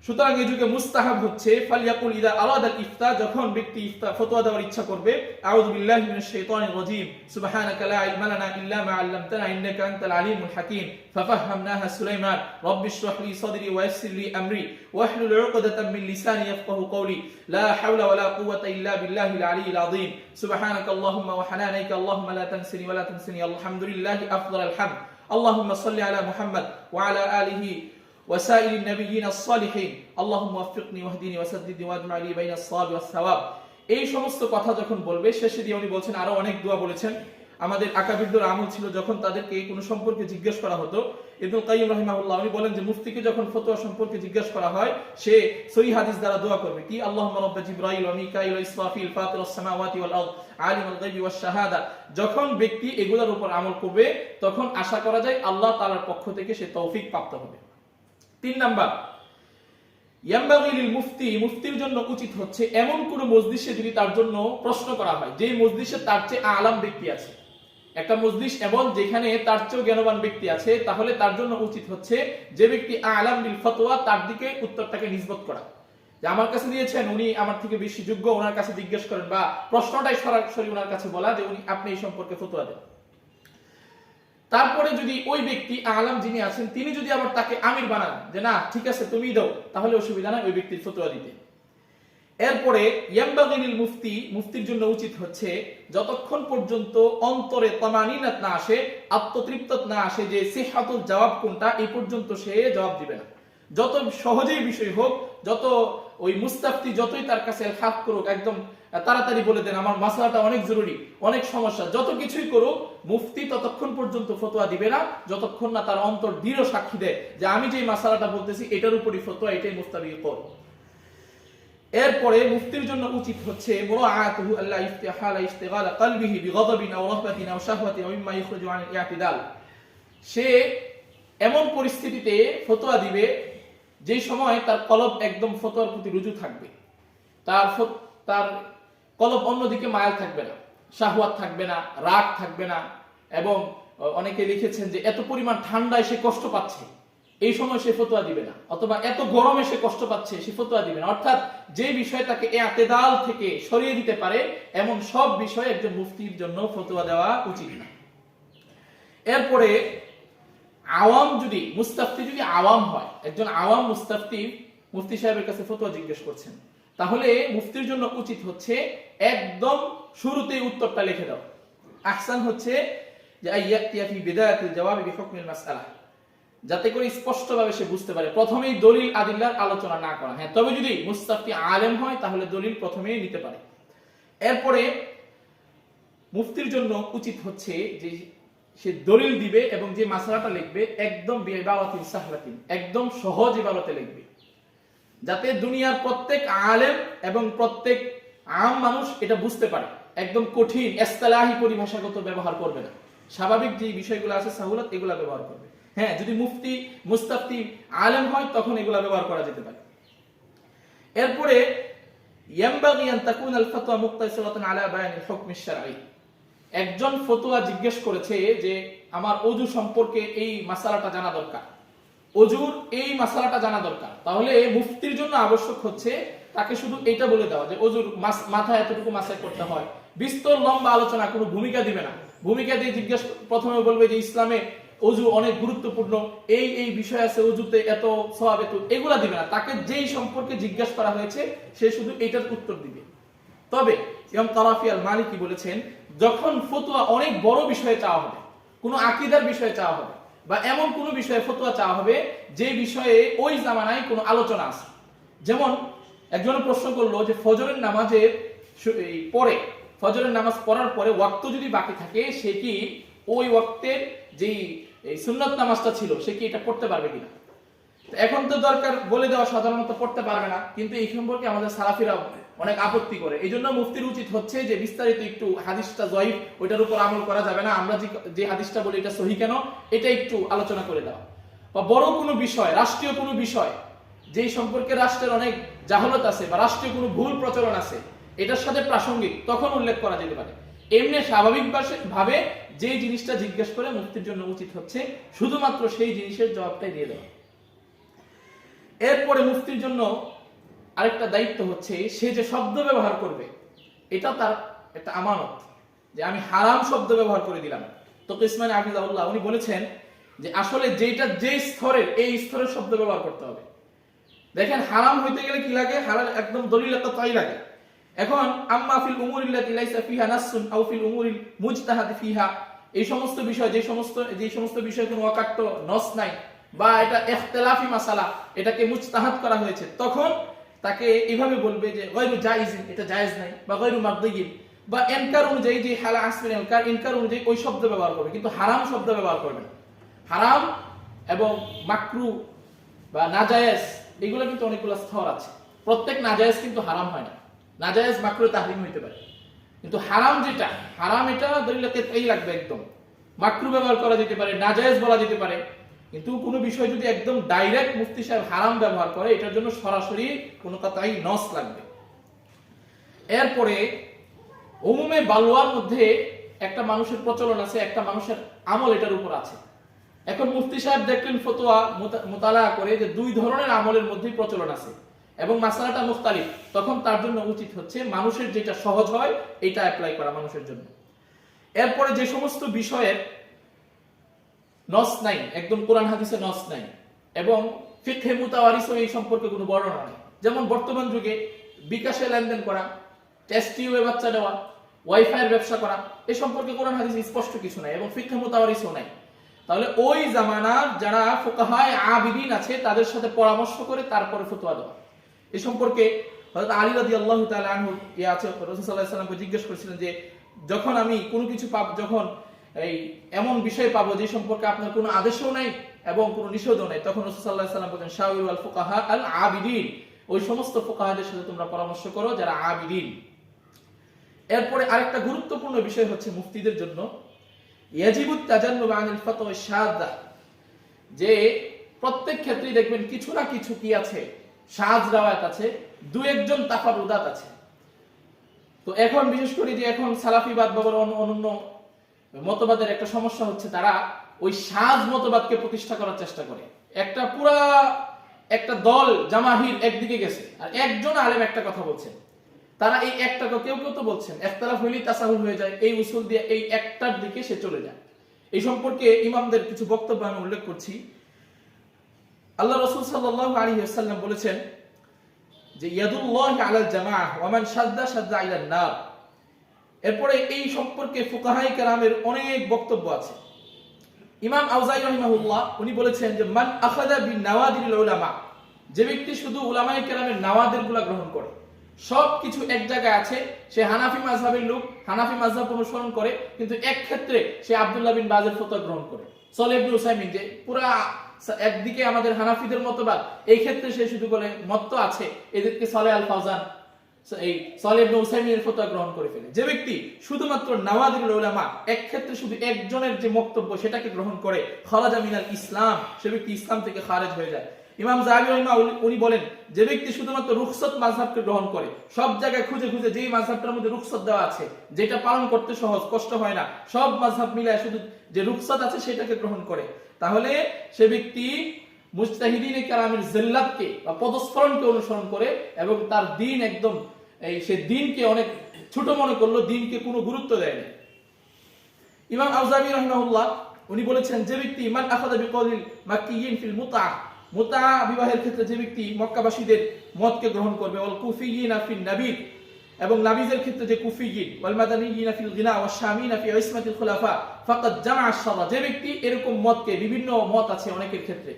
সুতরাং এই যুগে মুস্তাহাব হচ্ছে ফালিয়াকুল ইদা আরাদাল ইফতা, যখন ব্যক্তি ফতোয়া দেওয়ার ইচ্ছা করবে, আউযু বিল্লাহি মিনাশ শাইতানির রাজীম সুবহানাকা লা ইলমা লানা ইল্লা মা 'আল্লামতানা ইন্নাকা আনতাল আলিমুল হাকীম ফাফাহহামনাহা সুলাইমান রাব্বিশরাহ লি সাদরি ওয়া ইয়াসসির লি আমরি ওয়াহলুল 'উকদাতাম মিন লিসানি ইয়াফকাহু কওলি লা হাওলা ওয়ালা কুওয়াতা ইল্লা বিল্লাহিল আলিয়্যিল আযীম সুবহানাকা আল্লাহুম্মা ওয়া হানানাকা আল্লাহুম্মা লা তানসিনি ওয়া লা তানসিনি আলহামদুলিল্লাহি আফদালাল হামদ আল্লাহুম্মা সাল্লি আলা মুহাম্মাদ ওয়া আলা আলিহি وسائر النبيين الصالحين اللهم وفقني واهدني وسددني واجمع لي بين الصواب والثواب। এই সমস্ত কথা যখন বলবে শেষে দিয়ে উনি বলছেন আরো অনেক দোয়া বলেছেন। আমাদের আকাবিরদের আমল ছিল যখন তাদেরকে কোনো সম্পর্কে জিজ্ঞেস করা হতো, ইবনুল কাইয়্যিম রাহিমাহুল্লাহ উনি বলেন যে মুফতিকে যখন ফতোয়া সম্পর্কে জিজ্ঞেস করা হয় সে সহিহ হাদিস দ্বারা দোয়া করবে কি আল্লাহুম্মা রাব্বা জিবরাইল ওয়া মিকাইল ওয়া ইসরাফিল ফাতিরাস সামাওয়াতি ওয়াল আরদ আলিমুল গায়বি ওয়াশ শাহাদা। যখন ব্যক্তি এগুলোর উপর আমল করবে তখন আশা করা যায় আল্লাহ তাআলার পক্ষ থেকে সে তৌফিক প্রাপ্ত হবে। 3 নাম্বার, ইয়ামবাগি লিল মুফতি, মুফতির জন্য উচিত হচ্ছে এমন কোন মজলিসে যদি তার জন্য প্রশ্ন করা হয় যে মজলিসে তার চেয়ে আলাম ব্যক্তি আছে, একটা মজলিস এবং যেখানে তার চেয়ে জ্ঞানবান ব্যক্তি আছে, তাহলে তার জন্য উচিত হচ্ছে যে ব্যক্তি আলাম বিল ফতোয়া তার দিকে উত্তরটাকে নিসবত করা, যে আমার কাছে দিয়েছেন উনি আমার থেকে বেশি যোগ্য, ওনার কাছে জিজ্ঞেস করেন, বা প্রশ্নটাই সরাসরি ওনার কাছে বলা যে উনি আপনি এই সম্পর্কে ফতোয়া দেন। তারপরে যদি ওই ব্যক্তি আলাম যিনি আছেন তিনি যদি আবার তাকে আমির বানান যে না ঠিক আছে তুমি দাও, তাহলে অসুবিধা নাই ওই ব্যক্তির ফতোয়া দিতে। এরপরে ইয়ামবাগি লিল মুফতি, মুফতির জন্য উচিত হচ্ছে যতক্ষণ পর্যন্ত অন্তরে তামানিনাত না আসে, আত্মতৃপ্ত না আসে যে সিহাতুল জবাব কোনটা, এই পর্যন্ত সে জবাব দিবে না। যত সহজেই বিষয় হোক, যত ওই মুস্তাফতি যতই তার কাছে হাত করুক, একদম তাড়াতাড়ি বলে দেন আমার মাসলাটা অনেক জরুরি, অনেক সমস্যা, যত কিছুই করুক, মুফতি ততক্ষণ পর্যন্ত ফতোয়া দিবে না যতক্ষণ না তার অন্তর দৃঢ় সাক্ষী দেয় যে আমি যে মাসলাটা বলতেছি এটার উপরই ফতোয়া, এটাই মুস্তাবিক কর। এরপরে মুফতির জন্য উচিত হচ্ছে মুরাআতুহু আল্লা ইফতিহালা ইশতিগাল কলবিহি বিগযবিন আও রাহবাতিন আও শাহওয়াতিন আও মিম্মা ইখরুজু আনিল ইআতিদাল। সে এমন পরিস্থিতিতে ফতোয়া দিবে যে সময় তার কলব একদম ফতোয়ার প্রতি রুজু থাকবে, তার কলব অন্যদিকে মায়াল থাকবে না, শাহওয়াত থাকবে না, রাগ থাকবে না, এবং অনেকে লিখেছেন যে এত পরিমাণ ঠান্ডায় সে কষ্ট পাচ্ছে এই সময় সে ফতোয়া দিবে না, অথবা এত গরমে সে কষ্ট পাচ্ছে সে ফতোয়া দিবে না। অর্থাৎ যে বিষয় তাকে ইআতিদাল থেকে সরিয়ে দিতে পারে এমন সব বিষয় একজন মুফতির জন্য ফতোয়া দেওয়া উচিত না। এরপরে আওয়াম যদি মুস্তাফতি যদি আওয়াম হয়, একজন আওয়াম মুস্তাফতি মুফতি সাহেবের কাছে ফতোয়া জিজ্ঞেস করছেন, তাহলে মুফতির জন্য উচিত হচ্ছে একদম শুরুতেই উত্তরটা লিখে দাও। আহসান হচ্ছে যে আইয়াতিয়া ফি বিদায়াতিল জওয়াবি বিহুকমিল মাসআলা, যাতে করে স্পষ্টভাবে সে বুঝতে পারে, প্রথমেই দলিল আদিল্লার আলোচনা না করা। হ্যাঁ, তবে যদি মুস্তাফতি আলেম হয় তাহলে দলিল প্রথমেই নিতে পারে। এরপরে মুফতির জন্য উচিত হচ্ছে যে সে দলিল দিবে এবং যে মাসআলাটা লিখবে একদম বিইবারাতিন সাহলাতিন, একদম সহজ ইবারতে লিখবে, যাতে দুনিয়ার প্রত্যেক আলেম এবং প্রত্যেক আম মানুষ এটা বুঝতে পারে। একদম কঠিন ইসতিলাহি পরিভাষাগত ব্যবহার করবে না, স্বাভাবিক যে বিষয়গুলো আছে সাহুলাত এগুলা ব্যবহার করবে। হ্যাঁ, যদি মুফতি মুস্তাফতি আলেম হয় তখন এগুলা ব্যবহার করা যেতে পারে। এরপরে ইয়ামবাগি আন তাকুন আল ফাতওয়া মুক্তাসিরাতান আলা বায়ানিল হুকমিশ শারঈ, একজন ফতোয়া জিজ্ঞেস করেছে যে আমার ওযু সম্পর্কে এই মাসালাটা জানা দরকার, ওযুর এই মাসালাটা জানা দরকার, তাহলে মুফতির জন্য আবশ্যক হচ্ছে তাকে শুধু এটা বলে দেওয়া যে ওযুর মাথা এতটুকু মাসাই করতে হয়, বিস্তর লম্বা আলোচনা, কোনো ভূমিকা দিবে না। ভূমিকা দিয়ে প্রথমে বলবে যে ইসলামে অজু অনেক গুরুত্বপূর্ণ, এই এই বিষয় আছে, অজুতে এত সওয়াব, এত, এগুলা দিবে না। তাকে যেই সম্পর্কে জিজ্ঞাসা করা হয়েছে সে শুধু এটার উত্তর দিবে। তবে ইমাম তারাফি আল মালিকি বলেছেন, যখন ফতোয়া অনেক বড় বিষয়ে চাওয়া হবে, কোনো আকীদার বিষয়ে চাওয়া হবে, বা এমন কোনো বিষয়ে ফতোয়া চাওয়া হবে যে বিষয়ে ওই জামানায় কোনো আলোচনা আছে। যেমন একজন প্রশ্ন করলো যে ফজরের নামাজের পরে, ফজরের নামাজ পড়ার পরে ওয়াক্ত যদি বাকি থাকে, সে কি ওই ওয়াক্তের যেই সুন্নত নামাজটা ছিল সে কি এটা পড়তে পারবে কিনা। এখন তো দরকার বলে দেওয়া, সাধারণত পড়তে পারবে না, কিন্তু এই সম্পর্কে আমাদের সালাফিরা অনেক আপত্তি করে। এই জন্য মুফতির উচিত হচ্ছে যে বিস্তারিত একটু হাদিসটা জয়ীফ, ওইটার উপর আমল করা যাবে না, আমরা যে হাদিসটা বলি এটা সহি কেন, এটা একটু আলোচনা করে দেওয়া। বা বড় কোনো বিষয়, রাষ্ট্রীয় কোনো বিষয় যেই সম্পর্কে রাষ্ট্রের অনেক জাহলত আছে বা রাষ্ট্রীয় কোনো ভুল প্রচলন আছে, এটার সাথে প্রাসঙ্গিক, তখন উল্লেখ করা যেতে পারে। এমনি স্বাভাবিক ভাবে যে জিনিসটা জিজ্ঞেস করে মুফতির জন্য উচিত হচ্ছে শুধুমাত্র সেই জিনিসের জবাবটাই দিয়ে দেওয়া। এরপরে মুফতির জন্য আরেকটা দায়িত্ব হচ্ছে, সে যে শব্দ ব্যবহার করবে এটা তার একটা আমানত, যে আমি হারাম শব্দ ব্যবহার করে দিলাম। তো ইসমাইল হাফিজাহুল্লাহ উনি বলেছেন যে আসলে যেটা যে স্তরের, এই স্তরের শব্দ ব্যবহার করতে হবে। দেখেন হারাম হইতে গেলে কি লাগে, হালাল একদম দলিল একটা তাই লাগে। এখন আম্মা ফিল উমুরিল্লাতি লাইসা ফিহা নাসসুন আও ফিল উমুরিল মুজতাহাদি ফিহা, এই সমস্ত বিষয়, যে সমস্ত বিষয় কোনো ওয়াকাত নস নাই বা এটা ইখতিলাফি মাসালা, এটাকে মুজতাহাদ করা হয়েছে, তখন তাকে এইভাবে বলবে যে গায়রু জায়েজ, এটা জায়েজ নাই, বা গায়রু মারদুইন, বা ইনকার অনুযায়ী যে হালা আসমিন ইনকার অনুযায়ী ওই শব্দ ব্যবহার করবে, কিন্তু হারাম শব্দ ব্যবহার করবে না। হারাম এবং মাকরু বা নাজায়েজ, এগুলো কিন্তু অনেকগুলো স্তর আছে। প্রত্যেক নাজায়েজ কিন্তু হারাম হয় না, নাজায়েজ মাকরু তাহরিম হইতে পারে, কিন্তু হারাম যেটা হারাম, এটা দলিলাতে এই লাগবে একদম। মাকরু ব্যবহার করা যেতে পারে, নাজায়েজ বলা যেতে পারে, কিন্তু কোনো বিষয় যদি একদম ডাইরেক্ট মুফতি সাহেব হারাম ব্যবহার করে, এটার জন্য সরাসরি কোনো কথাই নস লাগবে। এরপরে উমুমে বালওয়ার মধ্যে একটা মানুষের প্রচলন আছে, একটা মানুষের আমল এটার উপর আছে। এখন মুফতি সাহেব দেখলেন ফতোয়া মোতালা করে যে দুই ধরনের আমলের মধ্যেই প্রচলন আছে এবং মাসালাটা মুখতালিফ, তখন তার জন্য উচিত হচ্ছে মানুষের যেটা সহজ হয় এটা অ্যাপ্লাই করা মানুষের জন্য। এরপরে যে সমস্ত বিষয়ের নস নাই, একদম কোরআন হাদিসে নস নাই, এবং ফিকহে মুতাওয়ারিসও এই সম্পর্কে কোনো বর্ণনা নেই। যেমন বর্তমান যুগে বিকাশে লেনদেন করা, টেস্ট টিউবে বাচ্চা দেওয়া, ওয়াইফাইয়ের ব্যবসা করা, এই সম্পর্কে কোরআন হাদিসে স্পষ্ট কিছু নাই এবং ফিকহে মুতাওয়ারিসও নাই। তাহলে ওই জামানার যারা ফুকাহায়ে আবিদিন আছে তাদের সাথে পরামর্শ করে তারপরে ফতোয়া দেওয়া। এই সম্পর্কে হযরত আলী রাদিয়াল্লাহু তাআলা আনহু আছে, রাসূল সাল্লাল্লাহু আলাইহি ওয়াসাল্লামকে জিজ্ঞেস করেছিলেন যে যখন আমি কোনো কিছু যখন এই এমন বিষয় পাবো যে সম্পর্কে আপনার কোনো আদেশও নাই এবং কোনো নিষেধও নাই, তখন রাসূল সাল্লাল্লাহু আলাইহি ওয়াসাল্লাম বলেন শাওয়ারু আল ফুকাহা আল আবিদিন, ওই সমস্ত ফুকাহাদের সাথে তোমরা পরামর্শ করো যারা আবিদিন। এরপরে আরেকটা গুরুত্বপূর্ণ বিষয় হচ্ছে মুফতিদের জন্য ইয়াজিবুত তাজান্নুব আনিল ফাতওয়া শাযা, যে প্রত্যেক ক্ষেত্রেই দেখবেন কিছু না কিছু কি আছে, শায রাওয়ায়াত আছে, দুই একজন তাফারুদাত আছে। তো এখন বিশেষ করে যে এখন সালাফিবাদ বা অন্যান্য মতবাদের একটা সমস্যা হচ্ছে, তারা ওই শায মতবাদকে প্রতিষ্ঠা করার চেষ্টা করে। একটা দল জামাহির একদিকে গেছে আর একজন আলেম একটা কথা বলছেন, তারা এই একটা, কেউ কেউ তো বলছেন ইখতিলাফ হইলেই তাসাহুল হয়ে যায়, এই উসুল দিয়ে এই একটার দিকে সে চলে যায়। এই সম্পর্কে ইমামদের কিছু বক্তব্য আমি উল্লেখ করছি। আল্লাহ রাসূল সাল্লাল্লাহু আলাইহি ওয়াসাল্লাম বলেছেন যে ইয়াদুল্লাহি আলাল জামাআহ ওয়া মান শাদ্দা শাদ্দা ইলান নার। এরপরে এই সম্পর্কে ফুকাহায়ে কেরামের অনেক বক্তব্য আছে। ইমাম আউজাই রাহিমাহুল্লাহ উনি বলেছেন যে মান আখাযা বিনাওয়াদিল উলামা, যে ব্যক্তি শুধু উলামায়ে কেরামের নাওয়াদিরগুলো গ্রহণ করে, সবকিছু এক জায়গায় আছে, সে হানাফি মাযহাবের লোক, হানাফি মাযহাব অনুসরণ করে, কিন্তু এক ক্ষেত্রে সে আব্দুল্লাহ বিন বাজের ফতোয়া গ্রহণ করে, সালেহ ইবনে উসাইমিন, যে পুরা একদিকে আমাদের হানাফিদের মতবাদ, এই ক্ষেত্রে সে শুধু বলে মত তো আছে, এদেরকে সালেহ আল ফাওজান, এই সালেহ ইবনে উসাইমিনের ফতোয়া গ্রহণ করে ফেলে। যে ব্যক্তি শুধুমাত্র নাওয়াদিরুল উলামা, এক ক্ষেত্রে শুধু একজনের যে বক্তব্য সেটাকে গ্রহণ করে, খারাজা মিনাল ইসলাম, সে ব্যক্তি ইসলাম থেকে খারেজ হয়ে যায়। ইমাম যাহাবী রাহিমাহুল্লাহ উনি বলেন যে ব্যক্তি শুধুমাত্র রুখসত মাযহাবকে গ্রহণ করে, সব জায়গায় খুঁজে খুঁজে যেই মাযহাবটার মধ্যে রুখসত দেওয়া আছে, যেটা পালন করতে সহজ, কষ্ট হয় না, সব মাযহাব মিলায় শুধু যে রুখসত আছে সেটাকে গ্রহণ করে, তাহলে সে ব্যক্তি মুজতাহিদিনে কেরামের জিল্লাতকে বা পদস্খলনকে অনুসরণ করে এবং তার দ্বীন একদম সে দিনকে অনেক ছোট মনে করলো, দিনকে কোনো গুরুত্ব দেয়নি। ইমাম আউজাবী রাহিমাহুল্লাহ উনি বলেছেন, যে ব্যক্তি মান আখাযা বিকাউলিল মাক্কিয়িন ফিল মুতা বিবাহের ক্ষেত্রে যে ব্যক্তি মক্কাবাসীদের মতকে গ্রহণ করবে, ওয়াল কুফিয়িনা ফিন নাবিদ এবং নাবিজের ক্ষেত্রে যে কুফিয়িন, ওয়াল মাদানিয়িনা ফিল গিনা ওয়াশ শামিনা ফি ইসমাতিল খুলাফা ফাকাদ জামা আশ-শাররা, যে ব্যক্তি এরকম মতকে, বিভিন্ন মত আছে অনেকের ক্ষেত্রে,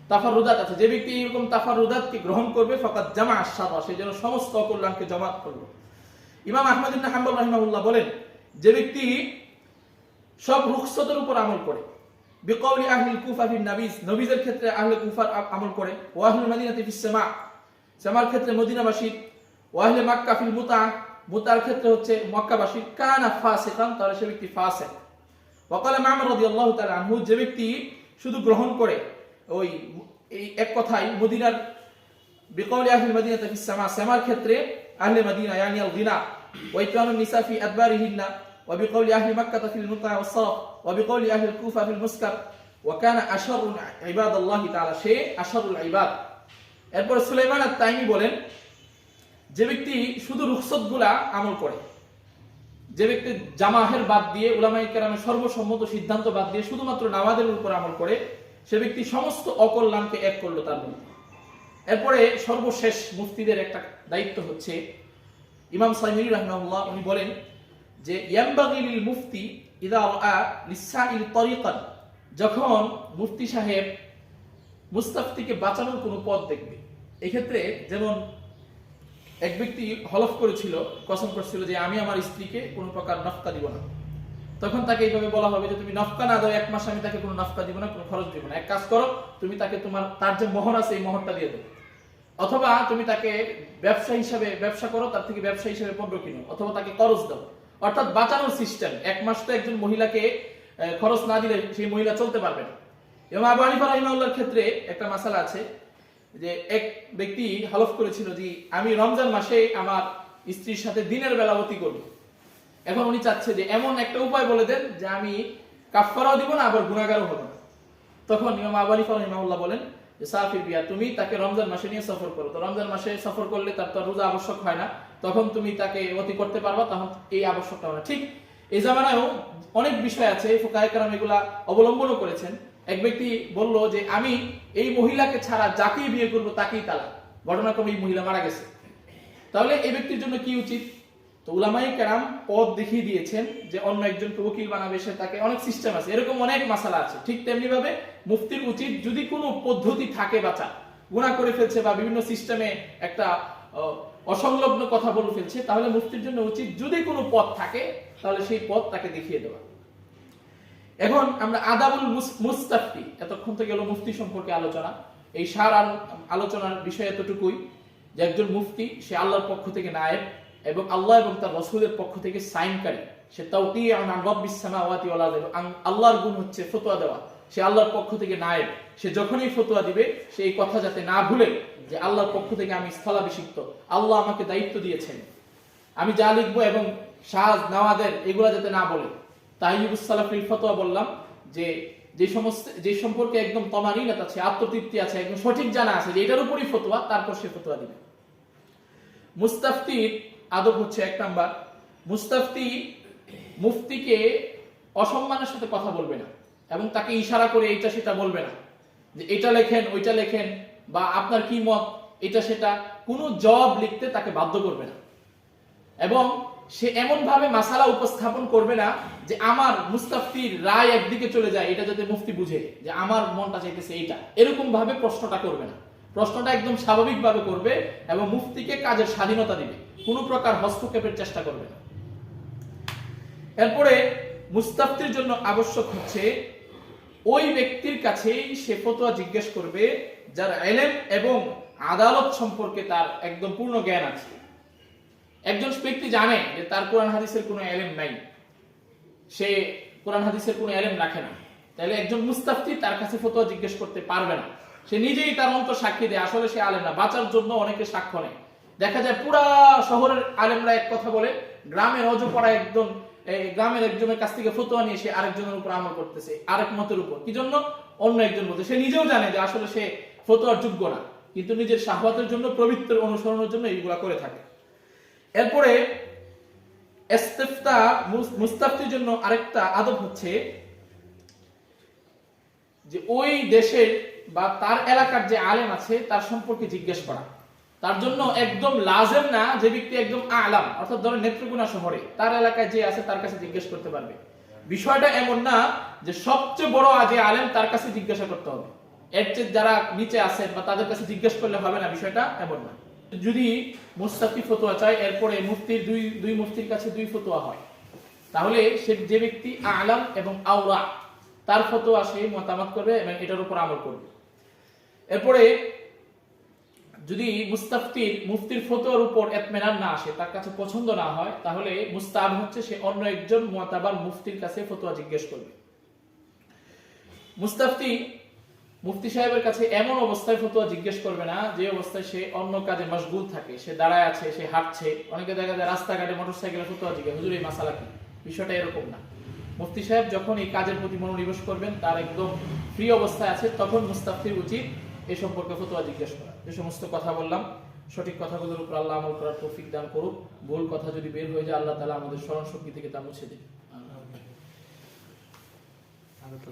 তাফারুদাত আছে, যে ব্যক্তি এরকম তাফারুদাতকে গ্রহণ করবে ফাকাদ জামা আশ-শাররা, সে যেন সমস্ত অকল্যাণকে জামাত করলো। ইমাম আহমদ ইবনে হাম্বল রাহিমাহুল্লাহ বলেন, যে ব্যক্তি সব রুখসতের উপর আমল করে, বিকাউলি আহলিল কুফা ফিন নাবিজ, নবিজের ক্ষেত্রে আহলে কুফার আমল করে, ওয়া আহলুল মাদিনাতি ফিস সামা, সামার ক্ষেত্রে মদিনাবাসী, ওয়া আহলে মাক্কা ফিল মুতার ক্ষেত্রে হচ্ছে মক্কাবাসী, কানা ফাসিকান, তাহলে সে ব্যক্তি ফাসিক। ওয়া ক্বালা মা'মার রাদিয়াল্লাহু তাআলা আনহু, যে ব্যক্তি শুধু গ্রহণ করে ওই এই এক কথাই মদিনার বিকাউলি আহলিল মাদিনাতি ফিস সামা, সামার ক্ষেত্রে আহলে মদিনা ইয়ানি আল গিনা ওয়া ইকরানুন নিসা ফি আদবারিহিন্না, وبقول أهل مكة في المتع والصرف، وبقول أهل الكوفة في المسكر، وكان أشر عباد الله تعالى شيء أشر العباد। এরপর সুলাইমান আত-তাইমি বলেন, যে ব্যক্তি শুধু রুখসতগুলা আমল করে, যে ব্যক্তি জামাহের বাদ দিয়ে, উলামায়ে কেরামের সর্বসম্মত সিদ্ধান্ত বাদ দিয়ে শুধুমাত্র নামাজের উপর আমল করে, সে ব্যক্তি সমস্ত অকল্যাণকে এক করলো তার মধ্যে। এরপরে সর্বশেষ মুফতিদের একটা দায়িত্ব হচ্ছে, ইমাম সাইমিরি রাহিমাহুল্লাহ উনি বলেন যে ইয়ানবাগি লিল মুফতি ইযা রাআ লিসাইল তরিকান, যখন মুফতি সাহেব মুস্তাফতিকে বাঁচানোর কোনো পথ দেখবে, এক্ষেত্রে যেমন এক ব্যক্তি হলফ করেছিল, কসম করেছিল যে আমি আমার স্ত্রীকে কোনো প্রকার নফকা দিব না, তখন তাকে এইভাবে বলা হবে যে তুমি নফকা না দাও 1 মাস, আমি তাকে কোনো নফকা দিব না, কোনো খরচ দিব না, এক কাজ করো, তুমি তাকে তার যে মোহর আছে এই মোহরটা দিয়ে দাও, অথবা তুমি তাকে ব্যবসা হিসাবে ব্যবসা করো, তার থেকে ব্যবসা হিসাবে পণ্য কিনো, অথবা তাকে খরচ দাও। অর্থাৎ বাঁচানোর সিস্টেম। 1 মাস তো একজন মহিলাকে খরচ না দিলে সেই মহিলা চলতে পারবে না। এবং আবু হানিফা রাহিমাহুল্লাহর ক্ষেত্রে একটা মাসালা আছে যে এক ব্যক্তি হলফ করেছিল যে আমি রমজান মাসে আমার স্ত্রীর সাথে দিনের বেলা অতি করব। এখন উনি চাচ্ছে যে এমন একটা উপায় বলে দেন যে আমি কাফফারাও দিব না, আবার গুনাহগারও হব না। তখন ইমাম আবু হানিফা রাহিমাহুল্লাহ বলেন যে সাফির বিয়া, তুমি তাকে রমজান মাসে নিয়ে সফর করো, তো রমজান মাসে সফর করলে তার তো রোজা আবশ্যক হয় না, তখন তুমি তাকে অতি করতে পারবা, তখন এই আবশ্যকটা হয় না। ঠিক এই জামানায়ও অনেক বিষয় আছে, ফুকাহে কেরাম এগুলা অবলম্বনও করেছেন। এক ব্যক্তি বলল যে আমি এই মহিলাকে ছাড়া যাকেই বিয়ে করবো তাকেই তালাক, ঘটনাক্রমে এই মহিলা মারা গেছে, তাহলে এই ব্যক্তির জন্য কি উচিত? তো উলামায়ে কেরাম পথ দেখিয়ে দিয়েছেন যে অন্য একজনকে ওকিল বানাবে, সে তাকে অনেক সিস্টেম আছে, এরকম অনেক মাসালা আছে। ঠিক তেমনি ভাবে মুফতির উচিত যদি কোনো পদ্ধতি থাকে, বাঁচা গুনাহ করে ফেলছে বা বিভিন্ন সিস্টেমে একটা অসংলগ্ন কথা বলে ফেলছে, তাহলে মুফতির জন্য উচিত যদি কোনো পথ থাকে তাহলে সেই পথ তাকে দেখিয়ে দেওয়া। এখন আমরা আদাবুল মুস্তাফতি, এতক্ষণ তো গেল মুফতি সম্পর্কে আলোচনা। এই সার আলোচনার বিষয় এতটুকুই যে একজন মুফতি সে আল্লাহর পক্ষ থেকে নায়েব এবং আল্লাহ এবং তার রাসূলের পক্ষ থেকে সাইনকারী, সে তাওকিয়ান আন রাব্বিস সামাওয়াতি ওয়াল আরদি, আল্লাহর গুণ হচ্ছে ফতোয়া দেওয়া, সে আল্লাহর পক্ষ থেকে নায়েব। সে যখনই ফতোয়া দিবে সে এই কথা যাতে না ভুলে যে আল্লাহর পক্ষ থেকে আমি স্থলাভিষিক্ত, আল্লাহ আমাকে দায়িত্ব দিয়েছেন, আমি যা লিখবো এবং সাজ নওয়াদের এগুলা যাতে না বলে। তাইয়ুবুস সালাফিল ফতোয়া বললাম যে সম্পর্কে একদম তমানিনাত আছে, আত্মতৃপ্তি আছে, একদম সঠিক জানা আছে যে এটার উপরই ফতোয়া, তারপর সে ফতোয়া দিবে। মুস্তাফতির আদব হচ্ছে 1 নাম্বার, মুস্তাফতি মুফতিকে অসম্মানের সাথে কথা বলবে না এবং তাকে ইশারা করে এইটা সেটা বলবে না যে এটা লেখেন ওইটা লেখেন বা আপনার কি মত এটা সেটা, কোনো জবাব লিখতে তাকে বাধ্য করবে না। এবং সে এমন ভাবে মাসালা উপস্থাপন করবে না যে আমার মুস্তাফতির রায় একদিকে চলে যায়, এটা যাতে মুফতি বুঝে যে আমার মনটা চাইতেছে এইটা, এরকম ভাবে প্রশ্নটা করবে না। প্রশ্নটা একদম স্বাভাবিক ভাবে করবে এবং মুফতিকে কাজের স্বাধীনতা দিবে, কোনো প্রকার হস্তক্ষেপের চেষ্টা করবে না। এরপরে মুস্তাফতির জন্য আবশ্যক হচ্ছে ওই ব্যক্তির কাছেই সে ফতোয়া জিজ্ঞেস করবে যার ইলম এবং আদালত সম্পর্কে তার একদম পূর্ণ জ্ঞান আছে। একজন ব্যক্তি জানে যে তার কোরআন হাদিসের কোনো ইলম নাই, সে কোরআন হাদিসের কোনো ইলম রাখে না, তাহলে একজন মুস্তাফতি তার কাছে ফতোয়া জিজ্ঞেস করতে পারবে না। সে নিজেই তার অন্তর সাক্ষী দেয় আসলে সে আলেম না, বাঁচার জন্য অনেকে সাক্ষ্য নেয়। দেখা যায় পুরা শহরের আলেমরা এক কথা বলে, গ্রামের অজপড়া একজন গ্রামের একজনের কাছ থেকে ফতোয়া নিয়ে সে আরেকজনের উপর আমল করতেছে, আরেক মতের উপর। কি জন্য? অন্য একজন বলতে, সে নিজেও জানে যে আসলে সে ফতোয়ার যোগ্য না, কিন্তু নিজের শাহওয়াতের জন্য, পবিত্র অনুসরণের জন্য এইগুলা করে থাকে। এরপরে ইস্তিফতা মুস্তাফতির জন্য আরেকটা আদব হচ্ছে যে ওই দেশের বা তার এলাকার যে আলেম আছে তার সম্পর্কে জিজ্ঞেস করা। তার জন্য একদম লাজেম না যে ব্যক্তি একদম আলাম, অর্থাৎ ধরেন নেত্রকোনা শহরে তার এলাকায় যে আছে তার কাছে জিজ্ঞেস করতে পারবে। বিষয়টা এমন না যে সবচেয়ে বড় যে আলেম তার কাছে জিজ্ঞাসা করতে হবে, এর চেয়ে যারা নিচে আছেন বা তাদের কাছে জিজ্ঞেস করলে হবে না, বিষয়টা এমন না। যদি মুস্তাফতি ফতোয়া চায়, এরপরে মুফতির দুই মুফতির কাছে দুই ফতোয়া হয়, তাহলে সে যে ব্যক্তি আলাম এবং আওরা তার ফতোয়া সে মতামত করবে এবং এটার উপর আমল করবে। এরপরে যদি মুফতির ফতোয়ার উপর ইতমিনান না আসে, তার কাছে পছন্দ না হয়, তাহলে মুস্তাহাব হচ্ছে সে অন্য একজন মুতাবার মুফতির কাছে ফতোয়া জিজ্ঞেস করবে। মুফতি সাহেবের কাছে এমন অবস্থায় ফতোয়া জিজ্ঞেস করবে না যে অবস্থায় সে অন্য কাজে মশগুল থাকে, সে দাঁড়ায় আছে, সে হাঁটছে। অনেকে দেখা যায় রাস্তাঘাটে মোটরসাইকেলে ফতোয়া জিজ্ঞেস, হুজুর এই মাসালা কি? বিষয়টা এরকম না। মুফতি সাহেব যখন এই কাজের প্রতি মনোনিবেশ করবেন, তার একদম ফ্রি অবস্থায় আছে, তখন মুস্তাফতির উচিত এ সম্পর্কে ফতোয়া জিজ্ঞেস করা। যে সমস্ত কথা বললাম, সঠিক কথাগুলোর উপর আল্লাহ আমল করার তৌফিক দান করুক। ভুল কথা যদি বের হয়ে যায়, আল্লাহ তাআলা আমাদের স্মরণ শক্তি থেকে তা মুছে দিন।